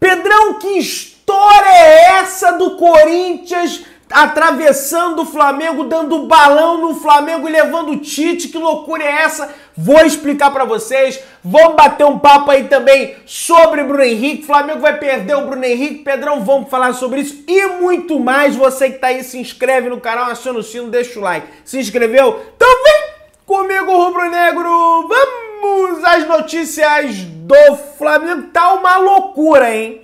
Pedrão, que história é essa do Corinthians atravessando o Flamengo, dando balão no Flamengo e levando o Tite? Que loucura é essa? Vou explicar pra vocês. Vamos bater um papo aí também sobre Bruno Henrique. Flamengo vai perder o Bruno Henrique. Pedrão, vamos falar sobre isso e muito mais. Você que tá aí, se inscreve no canal, aciona o sino, deixa o like. Se inscreveu? Então vem comigo, Rubro Negro. Vamos às notícias do Flamengo. Tá uma loucura, hein?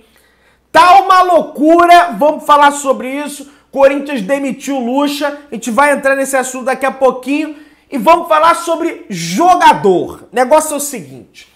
Tá uma loucura. Vamos falar sobre isso. Corinthians demitiu o Lucha. A gente vai entrar nesse assunto daqui a pouquinho. E vamos falar sobre jogador. O negócio é o seguinte.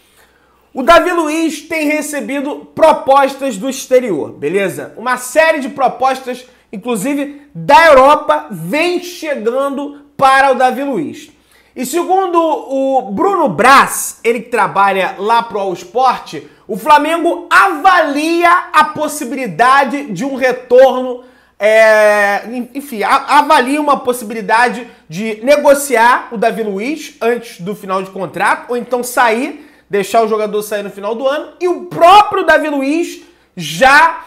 O Davi Luiz tem recebido propostas do exterior, beleza? Uma série de propostas, inclusive da Europa, vem chegando para o Davi Luiz. E segundo o Bruno Braz, ele que trabalha lá pro All Sport, o Flamengo avalia a possibilidade de um retorno, avalia uma possibilidade de negociar o Davi Luiz antes do final de contrato, ou então sair, deixar o jogador sair no final do ano, e o próprio Davi Luiz já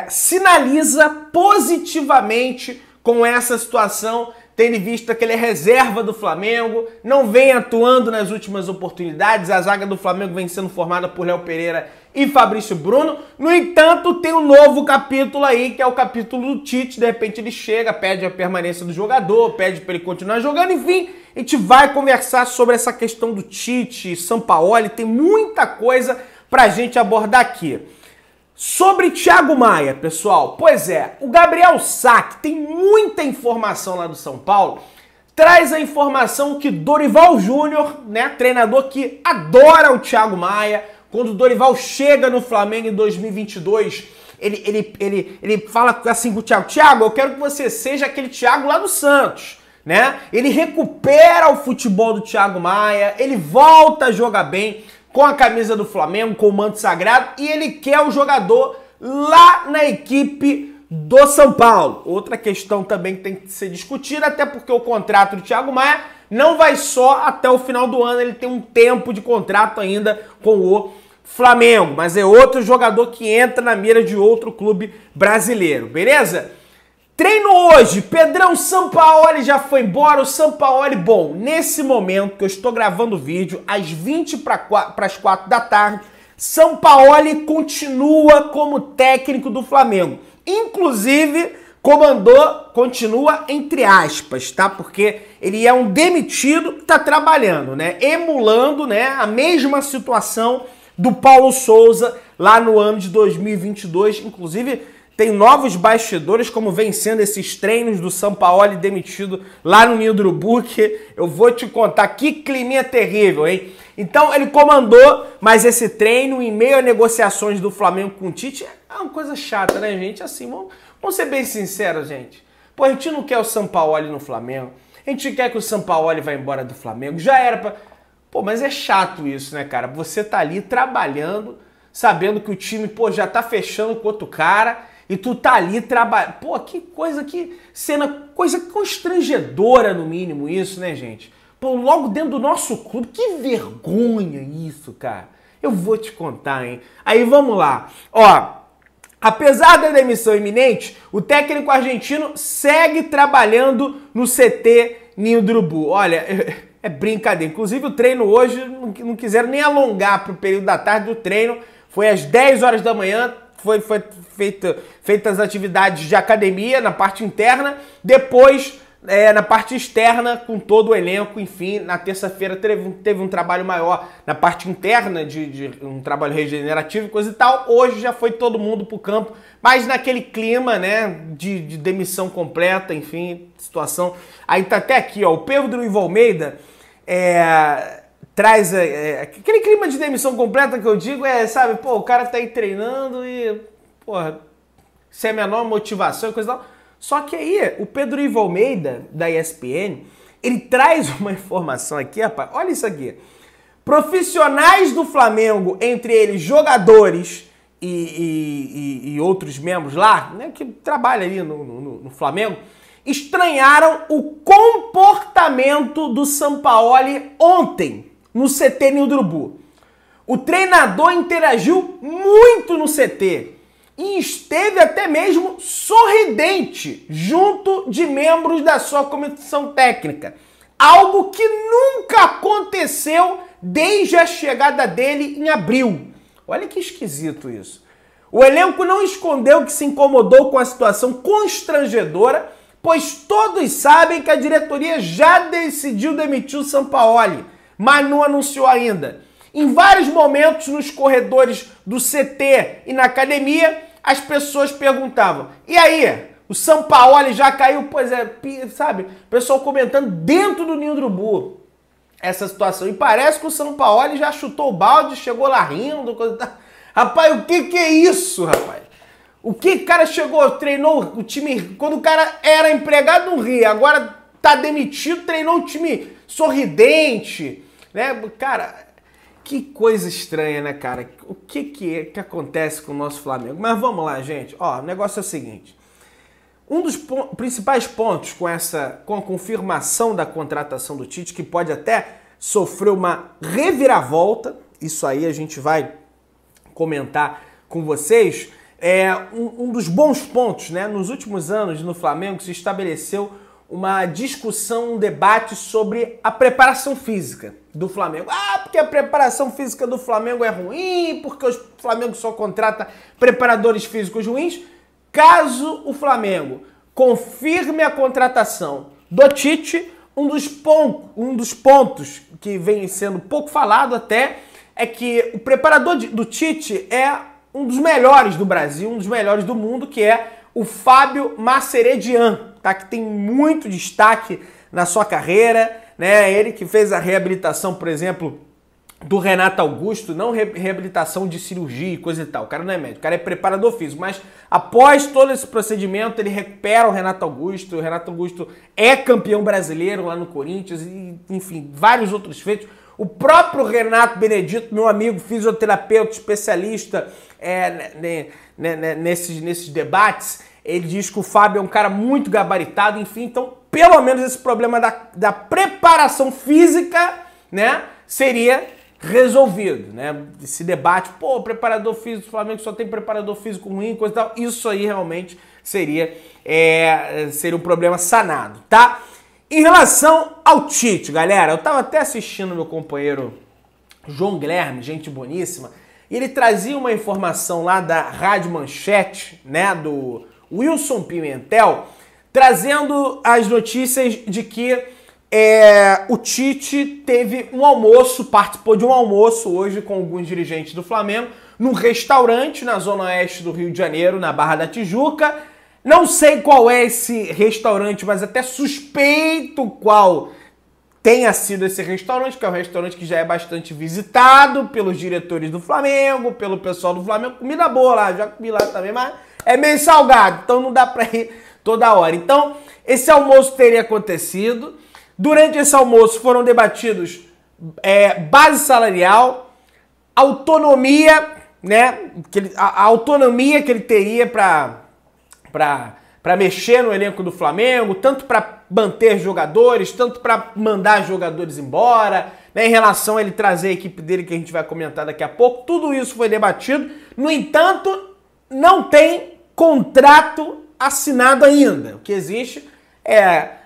sinaliza positivamente com essa situação, tendo em vista que ele é reserva do Flamengo, não vem atuando nas últimas oportunidades, a zaga do Flamengo vem sendo formada por Léo Pereira e Fabrício Bruno. No entanto, tem um novo capítulo aí, que é o capítulo do Tite. De repente ele chega, pede a permanência do jogador, pede para ele continuar jogando, enfim, a gente vai conversar sobre essa questão do Tite, Sampaoli, tem muita coisa pra gente abordar aqui. Sobre Thiago Maia, pessoal, pois é, o Gabriel Sá, tem muita informação lá do São Paulo, traz a informação que Dorival Júnior, né, treinador que adora o Thiago Maia, quando o Dorival chega no Flamengo em 2022, ele fala assim com o Thiago, Thiago, eu quero que você seja aquele Thiago lá do Santos, né? Ele recupera o futebol do Thiago Maia, ele volta a jogar bem com a camisa do Flamengo, com o manto sagrado, e ele quer o jogador lá na equipe do São Paulo. Outra questão também que tem que ser discutida, até porque o contrato do Thiago Maia não vai só até o final do ano, ele tem um tempo de contrato ainda com o Flamengo, mas é outro jogador que entra na mira de outro clube brasileiro, beleza? Treino hoje, Pedrão, Sampaoli já foi embora, o Sampaoli, bom, nesse momento que eu estou gravando o vídeo, às 20 para as 4 da tarde, Sampaoli continua como técnico do Flamengo, inclusive continua entre aspas, tá? Porque ele é um demitido que tá trabalhando, né? Emulando, né, a mesma situação do Paulo Souza lá no ano de 2022, inclusive tem novos bastidores, como vem sendo esses treinos do Sampaoli demitido lá no Ninho do Urubu, que eu vou te contar que climinha terrível, hein? Então ele comandou, mas esse treino em meio a negociações do Flamengo com o Tite é uma coisa chata, né, gente? Assim, vamos ser bem sinceros, gente. Pô, a gente não quer o Sampaoli no Flamengo, a gente quer que o Sampaoli vá embora do Flamengo, já era pra... Pô, mas é chato isso, né, cara? Você tá ali trabalhando, sabendo que o time, pô, já tá fechando com outro cara, e tu tá ali trabalhando. Pô, que coisa, que cena, coisa constrangedora, no mínimo, isso, né, gente? Pô, logo dentro do nosso clube, que vergonha isso, cara. Eu vou te contar, hein? Aí, vamos lá. Ó, apesar da demissão iminente, o técnico argentino segue trabalhando no CT Ninho do Urubu. Olha, é brincadeira. Inclusive, o treino hoje, não quiseram nem alongar pro período da tarde do treino. Foi às 10 horas da manhã, foi feitas as atividades de academia na parte interna, depois na parte externa com todo o elenco, enfim, na terça-feira teve um trabalho maior na parte interna, de um trabalho regenerativo e coisa e tal, hoje já foi todo mundo pro campo, mas naquele clima, né, de demissão completa, enfim, situação, aí tá até aqui, ó, o Pedro Ivo Almeida traz aquele clima de demissão completa que eu digo, sabe, pô, o cara tá aí treinando e, porra, sem a menor motivação e coisa e tal. Só que aí, o Pedro Ivo Almeida, da ESPN, ele traz uma informação aqui, rapaz, olha isso aqui. Profissionais do Flamengo, entre eles jogadores e outros membros lá, né, que trabalham ali no Flamengo, estranharam o comportamento do Sampaoli ontem, no CT Ninho do Urubu. O treinador interagiu muito no CT e esteve até mesmo sorridente junto de membros da sua comissão técnica. Algo que nunca aconteceu desde a chegada dele em abril. Olha que esquisito isso. O elenco não escondeu que se incomodou com a situação constrangedora, pois todos sabem que a diretoria já decidiu demitir o Sampaoli, mas não anunciou ainda. Em vários momentos nos corredores do CT e na academia, as pessoas perguntavam: e aí, o Sampaoli já caiu? Pois é, sabe? O pessoal comentando dentro do Ninho do Urubu essa situação. E parece que o Sampaoli já chutou o balde, chegou lá rindo, coisa e tal. Rapaz, o que é isso, rapaz? O que o cara chegou, treinou o time... Quando o cara era empregado não ria, agora tá demitido, treinou o time sorridente, né? Cara... Que coisa estranha, né, cara? O que acontece com o nosso Flamengo? Mas vamos lá, gente. Ó, o negócio é o seguinte. Um dos principais pontos com a confirmação da contratação do Tite, que pode até sofrer uma reviravolta, isso aí a gente vai comentar com vocês, é um dos bons pontos, né? Nos últimos anos no Flamengo se estabeleceu uma discussão, um debate sobre a preparação física do Flamengo. Ah, porque a preparação física do Flamengo é ruim, porque o Flamengo só contrata preparadores físicos ruins. Caso o Flamengo confirme a contratação do Tite, um dos pontos que vem sendo pouco falado até é que o preparador do Tite é um dos melhores do Brasil, um dos melhores do mundo, que é o Fábio Mascheredian, tá? Que tem muito destaque na sua carreira, né? Ele que fez a reabilitação, por exemplo, do Renato Augusto, não reabilitação de cirurgia e coisa e tal. O cara não é médico, o cara é preparador físico, mas após todo esse procedimento, ele recupera o Renato Augusto. O Renato Augusto é campeão brasileiro lá no Corinthians e, enfim, vários outros feitos. O próprio Renato Benedito, meu amigo fisioterapeuta, especialista nesses debates, ele diz que o Fábio é um cara muito gabaritado, enfim, então pelo menos esse problema da preparação física, né, seria resolvido, né? Esse debate, pô, preparador físico, o Flamengo só tem preparador físico ruim, coisa e tal, isso aí realmente seria um problema sanado, tá? Em relação ao Tite, galera, eu tava até assistindo meu companheiro João Guilherme, gente boníssima, e ele trazia uma informação lá da Rádio Manchete, né, do Wilson Pimentel, trazendo as notícias de que o Tite teve um almoço, participou de um almoço hoje com alguns dirigentes do Flamengo, num restaurante na zona oeste do Rio de Janeiro, na Barra da Tijuca. Não sei qual é esse restaurante, mas até suspeito qual tenha sido esse restaurante, que é um restaurante que já é bastante visitado pelos diretores do Flamengo, pelo pessoal do Flamengo. Comida boa lá, já comi lá também, mas é meio salgado, então não dá pra ir toda hora. Então, esse almoço teria acontecido. Durante esse almoço foram debatidos base salarial, autonomia, né? A autonomia que ele teria para mexer no elenco do Flamengo, tanto para manter jogadores, tanto para mandar jogadores embora, né? Em relação a ele trazer a equipe dele, que a gente vai comentar daqui a pouco. Tudo isso foi debatido. No entanto, não tem contrato assinado ainda. O que existe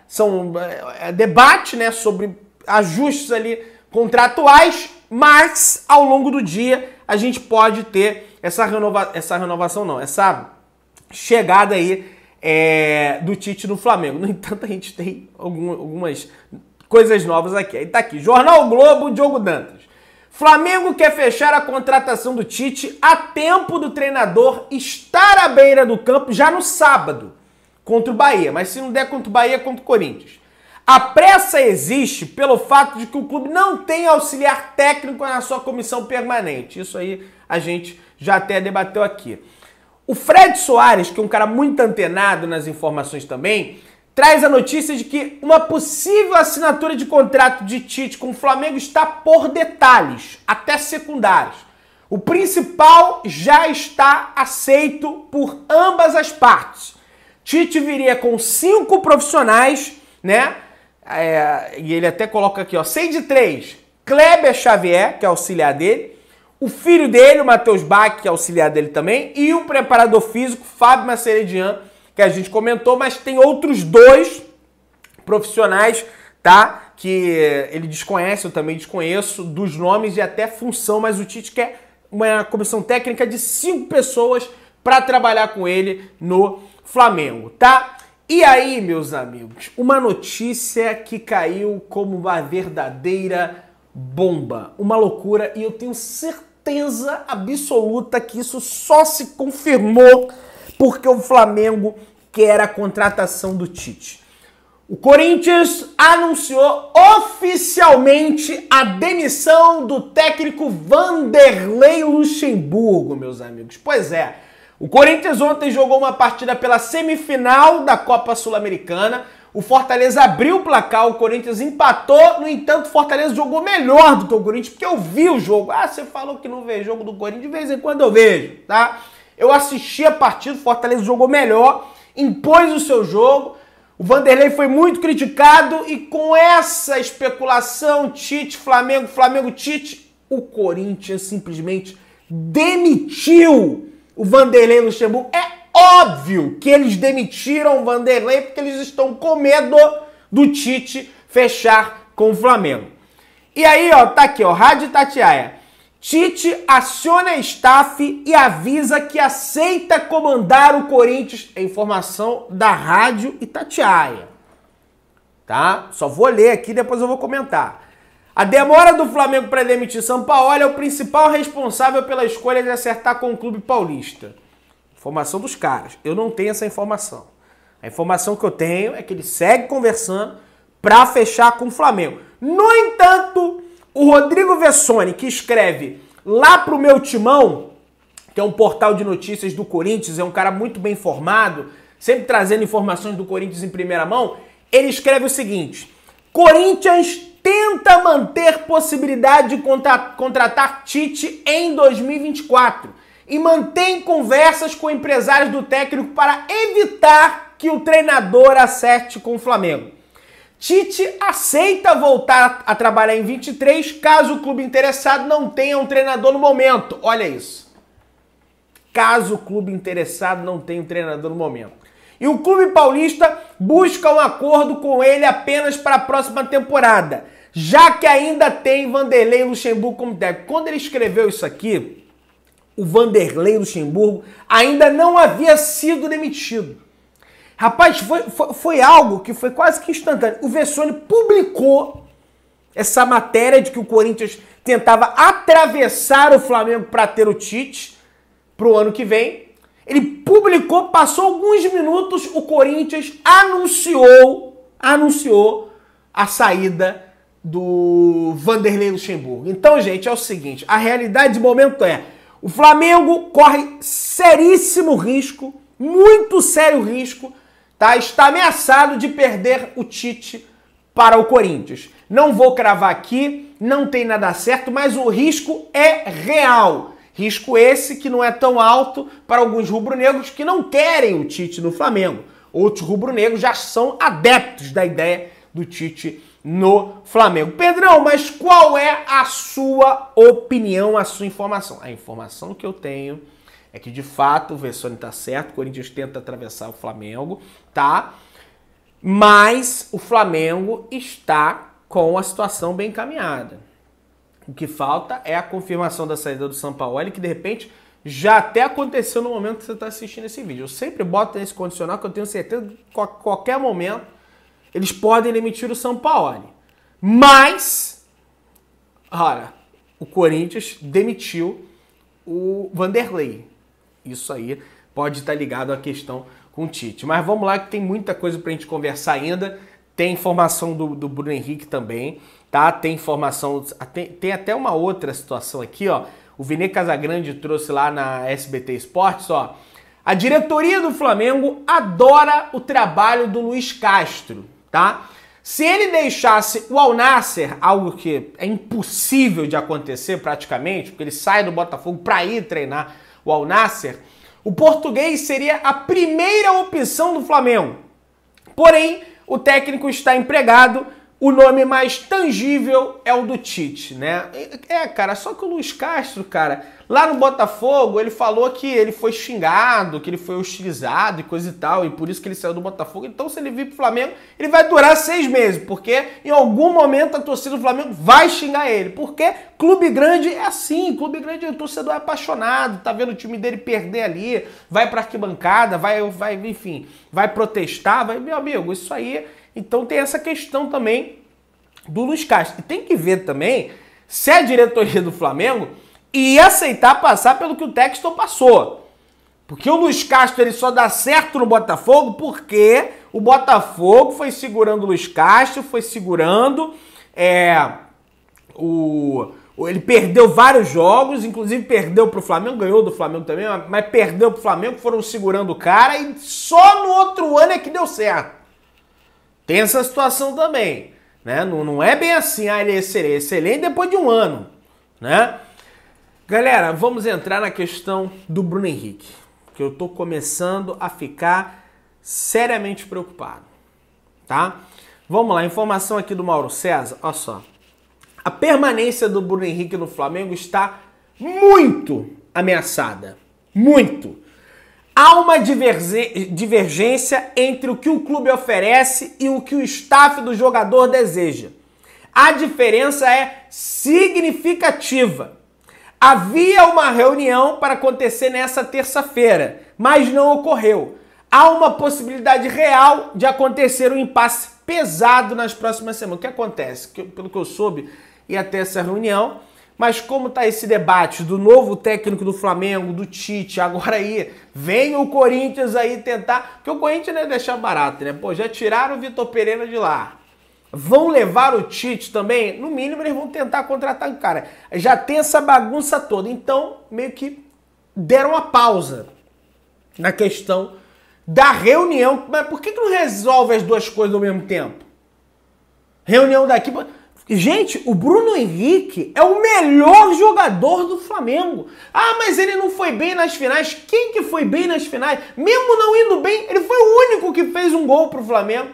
são debate, né, sobre ajustes ali contratuais, mas ao longo do dia a gente pode ter essa chegada aí do Tite no Flamengo. No entanto, a gente tem algumas coisas novas aqui. Aí tá aqui, Jornal Globo, Diogo Dantas. Flamengo quer fechar a contratação do Tite a tempo do treinador estar à beira do campo já no sábado contra o Bahia, mas se não der contra o Bahia, é contra o Corinthians. A pressa existe pelo fato de que o clube não tem auxiliar técnico na sua comissão permanente. Isso aí a gente já até debateu aqui. O Fred Soares, que é um cara muito antenado nas informações também, traz a notícia de que uma possível assinatura de contrato de Tite com o Flamengo está por detalhes, até secundários. O principal já está aceito por ambas as partes. Tite viria com 5 profissionais, né? E ele até coloca aqui, ó, 6 de 3. Kleber Xavier, que é auxiliar dele. o filho dele, o Matheus Bach, que é auxiliar dele também, e o preparador físico, Fábio Maceredian, que a gente comentou, mas tem outros 2 profissionais, tá? Que ele desconhece, eu também desconheço, dos nomes e até função, mas o Tite quer uma comissão técnica de 5 pessoas para trabalhar com ele no Flamengo, tá? E aí, meus amigos, uma notícia que caiu como uma verdadeira bomba, uma loucura, e eu tenho certeza absoluta que isso só se confirmou porque o Flamengo quer a contratação do Tite. O Corinthians anunciou oficialmente a demissão do técnico Vanderlei Luxemburgo, meus amigos. Pois é, o Corinthians ontem jogou uma partida pela semifinal da Copa Sul-Americana. O Fortaleza abriu o placar, o Corinthians empatou. No entanto, o Fortaleza jogou melhor do que o Corinthians, porque eu vi o jogo. Ah, você falou que não vê jogo do Corinthians, de vez em quando eu vejo, tá? Eu assisti a partida, o Fortaleza jogou melhor, impôs o seu jogo. O Vanderlei foi muito criticado e com essa especulação, Tite, Flamengo, Flamengo, Tite, o Corinthians simplesmente demitiu o Vanderlei Luxemburgo. É óbvio que eles demitiram o Vanderlei porque eles estão com medo do Tite fechar com o Flamengo. E aí, ó, tá aqui, ó, Rádio Itatiaia. Tite aciona a staff e avisa que aceita comandar o Corinthians. É informação da Rádio Itatiaia. Tá? Só vou ler aqui, depois eu vou comentar. A demora do Flamengo para demitir Sampaoli é o principal responsável pela escolha de acertar com o clube paulista. Informação dos caras. Eu não tenho essa informação. A informação que eu tenho é que ele segue conversando para fechar com o Flamengo. No entanto, o Rodrigo Vessone, que escreve lá pro Meu Timão, que é um portal de notícias do Corinthians, é um cara muito bem informado, sempre trazendo informações do Corinthians em primeira mão, ele escreve o seguinte: Corinthians tenta manter possibilidade de contratar Tite em 2024 e mantém conversas com empresários do técnico para evitar que o treinador acerte com o Flamengo. Tite aceita voltar a trabalhar em 23 caso o clube interessado não tenha um treinador no momento. Olha isso. Caso o clube interessado não tenha um treinador no momento. E o clube paulista busca um acordo com ele apenas para a próxima temporada, já que ainda tem Vanderlei Luxemburgo como técnico. Quando ele escreveu isso aqui, o Vanderlei Luxemburgo ainda não havia sido demitido. Rapaz, foi algo que foi quase que instantâneo. O Vessone publicou essa matéria de que o Corinthians tentava atravessar o Flamengo para ter o Tite para o ano que vem. Ele publicou, passou alguns minutos, o Corinthians anunciou a saída do Vanderlei Luxemburgo. Então, gente, é o seguinte, a realidade de momento é, o Flamengo corre seríssimo risco, muito sério risco, tá? Está ameaçado de perder o Tite para o Corinthians. Não vou cravar aqui, não tem nada certo, mas o risco é real. Risco esse que não é tão alto para alguns rubro-negros que não querem o Tite no Flamengo. Outros rubro-negros já são adeptos da ideia do Tite no Flamengo. Pedrão, mas qual é a sua opinião, a sua informação? A informação que eu tenho é que, de fato, o Vessone tá certo, o Corinthians tenta atravessar o Flamengo, tá? Mas o Flamengo está com a situação bem encaminhada. O que falta é a confirmação da saída do Sampaoli, que, de repente, já até aconteceu no momento que você está assistindo esse vídeo. Eu sempre boto nesse condicional, que eu tenho certeza que a qualquer momento eles podem demitir o Sampaoli. Mas, olha, o Corinthians demitiu o Vanderlei. Isso aí pode estar ligado à questão com o Tite. Mas vamos lá que tem muita coisa pra gente conversar ainda. Tem informação do Bruno Henrique também, tá? Tem informação... Tem até uma outra situação aqui, ó. O Vini Casagrande trouxe lá na SBT Esportes, ó. A diretoria do Flamengo adora o trabalho do Luiz Castro, tá? Se ele deixasse o Al Nassr, algo que é impossível de acontecer praticamente, porque ele sai do Botafogo para ir treinar o Al Nassr, o português seria a primeira opção do Flamengo. Porém, o técnico está empregado o nome mais tangível é o do Tite, né? Cara, só que o Luiz Castro, cara, lá no Botafogo, ele falou que ele foi xingado, que ele foi hostilizado e coisa e tal, e por isso que ele saiu do Botafogo. Então, se ele vir pro Flamengo, ele vai durar 6 meses, porque em algum momento a torcida do Flamengo vai xingar ele. Porque clube grande é assim, clube grande, o torcedor é apaixonado, tá vendo o time dele perder ali, vai pra arquibancada, enfim, vai protestar, meu amigo, isso aí. Então tem essa questão também do Luiz Castro. E tem que ver também se a diretoria do Flamengo ia aceitar passar pelo que o Textor passou. Porque o Luiz Castro ele só dá certo no Botafogo porque o Botafogo foi segurando o Luiz Castro, foi segurando... Ele perdeu vários jogos, inclusive perdeu pro Flamengo, ganhou do Flamengo também, mas perdeu pro Flamengo, foram segurando o cara e só no outro ano é que deu certo. Tem essa situação também, né? Não é bem assim, ele é excelente depois de um ano, né? Galera, vamos entrar na questão do Bruno Henrique, que eu tô começando a ficar seriamente preocupado, tá? Vamos lá, informação aqui do Mauro César, olha só. A permanência do Bruno Henrique no Flamengo está muito ameaçada, muito. Há uma divergência entre o que o clube oferece e o que o staff do jogador deseja. A diferença é significativa. Havia uma reunião para acontecer nessa terça-feira, mas não ocorreu. Há uma possibilidade real de acontecer um impasse pesado nas próximas semanas. O que acontece? Pelo que eu soube, ia ter essa reunião. Mas como tá esse debate do novo técnico do Flamengo, do Tite, agora aí vem o Corinthians aí tentar... Porque o Corinthians não é deixar barato, né? Pô, já tiraram o Vitor Pereira de lá. Vão levar o Tite também? No mínimo eles vão tentar contratar o cara. Já tem essa bagunça toda. Então, meio que deram uma pausa na questão da reunião. Mas por que não resolve as duas coisas ao mesmo tempo? Reunião daqui... Gente, o Bruno Henrique é o melhor jogador do Flamengo. Ah, mas ele não foi bem nas finais. Quem que foi bem nas finais? Mesmo não indo bem, ele foi o único que fez um gol pro Flamengo.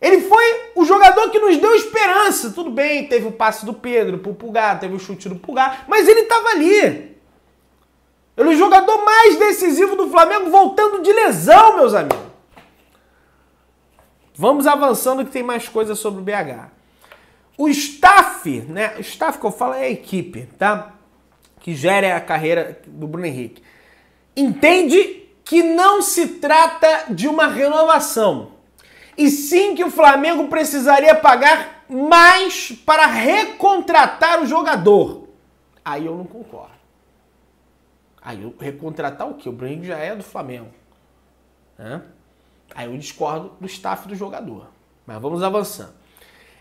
Ele foi o jogador que nos deu esperança. Tudo bem, teve o passe do Pedro pro Pulgar, teve o chute do Pulgar, mas ele tava ali. Ele é o jogador mais decisivo do Flamengo voltando de lesão, meus amigos. Vamos avançando que tem mais coisas sobre o BH. O staff, né? O staff que eu falo é a equipe, tá? Que gera a carreira do Bruno Henrique. Entende que não se trata de uma renovação. E sim que o Flamengo precisaria pagar mais para recontratar o jogador. Aí eu não concordo. Aí eu recontratar o quê? O Bruno Henrique já é do Flamengo, né? Aí eu discordo do staff do jogador. Mas vamos avançando.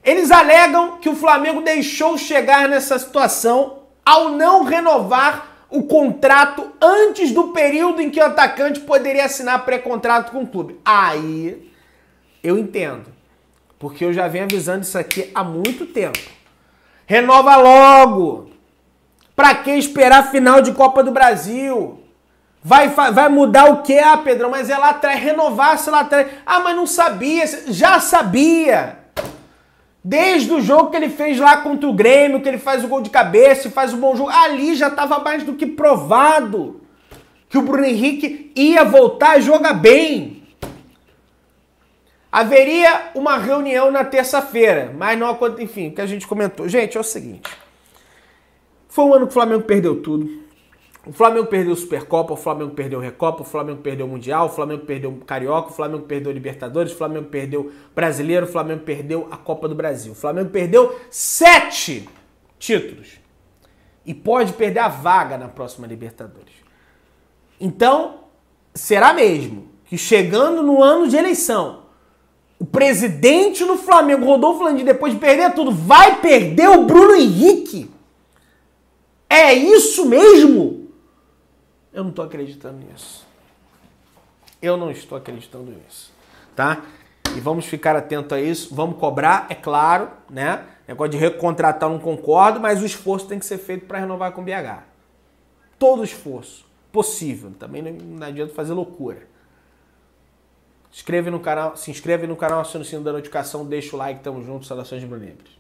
Eles alegam que o Flamengo deixou chegar nessa situação ao não renovar o contrato antes do período em que o atacante poderia assinar pré-contrato com o clube. Aí eu entendo, porque eu já venho avisando isso aqui há muito tempo. Renova logo! Pra que esperar a final de Copa do Brasil? Vai mudar o quê? Ah, Pedrão, mas é lá atrás, renovar-se lá atrás. Ah, mas não sabia, já sabia! Desde o jogo que ele fez lá contra o Grêmio, que ele faz o gol de cabeça e faz um bom jogo, ali já estava mais do que provado que o Bruno Henrique ia voltar a jogar bem. Haveria uma reunião na terça-feira, mas não aconteceu, enfim, o que a gente comentou. Gente, é o seguinte, foi um ano que o Flamengo perdeu tudo. O Flamengo perdeu a Supercopa, o Flamengo perdeu a Recopa, o Flamengo perdeu o Mundial, o Flamengo perdeu o Carioca, o Flamengo perdeu o Libertadores, o Flamengo perdeu o Brasileiro, o Flamengo perdeu a Copa do Brasil. O Flamengo perdeu 7 títulos e pode perder a vaga na próxima Libertadores. Então, será mesmo que chegando no ano de eleição, o presidente do Flamengo, Rodolfo Landim, depois de perder tudo, vai perder o Bruno Henrique? É isso mesmo? Eu não estou acreditando nisso. Eu não estou acreditando nisso, tá? E vamos ficar atento a isso, vamos cobrar, é claro, né? Negócio de recontratar, não concordo, mas o esforço tem que ser feito para renovar com o BH. Todo esforço possível, também não adianta fazer loucura. Se inscreve no canal, aciona o sininho da notificação, deixa o like, tamo junto, saudações de Brunebres.